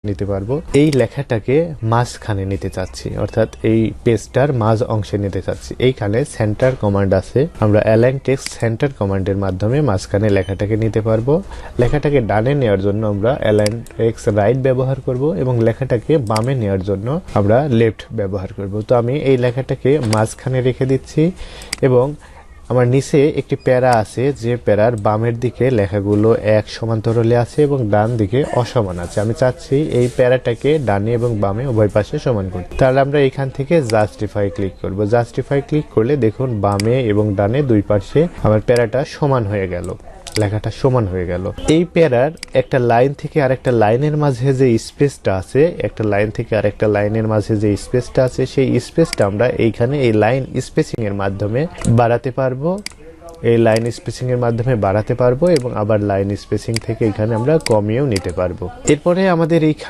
নিতে পারবো। এই লেখাটাকে মাঝখানে নিতে চাচ্ছি, অর্থাৎ এই পেজটার মাঝ অংশে নিতে চাচ্ছি। এইখানে সেন্টার কমান্ড আছে, আমরা অ্যালাইন টেক্সট সেন্টার কমান্ডের মাধ্যমে মাঝখানে লেখাটাকে নিতে পারবো। লেখাটাকে ডানে নেওয়ার জন্য আমরা অ্যালাইন টেক্সট রাইট ব্যবহার করব এবং লেখাটাকে বামে নেওয়ার জন্য আমরা লেফট ব্যবহার করব। তো আমি এই লেখাটাকে মাঝখানে রেখে দিচ্ছি এবং আমার নিচে একটি প্যারা আছে, যে প্যারার বামের দিকে লেখাগুলো এক সমান্তরালে আছে এবং ডান দিকে অসমান আছে। আমি চাচ্ছি এই প্যারাটাকে ডানে এবং বামে উভয় পাশে সমান করতে। তাহলে আমরা এখান থেকে জাস্টিফাই ক্লিক করব। জাস্টিফাই ক্লিক করলে দেখুন বামে এবং ডানে দুই পাশে আমার প্যারাটা সমান হয়ে গেল, লেখাটা সমান হয়ে গেল। এই প্যারার একটা লাইন থেকে আরেকটা লাইনের মাঝে যে স্পেসটা আছে, একটা লাইন থেকে আরেকটা লাইনের মাঝে যে স্পেসটা আছে, সেই স্পেসটা আমরা এইখানে এই লাইন স্পেসিং এর মাধ্যমে বাড়াতে পারবো। এই লাইন স্পেসিং এর মাধ্যমে বাড়াতে পারবো এবং আবার লাইন স্পেসিং থেকে এখানে আমরা কমিয়েও নিতে পারবো। এরপরে আমাদের এইখানে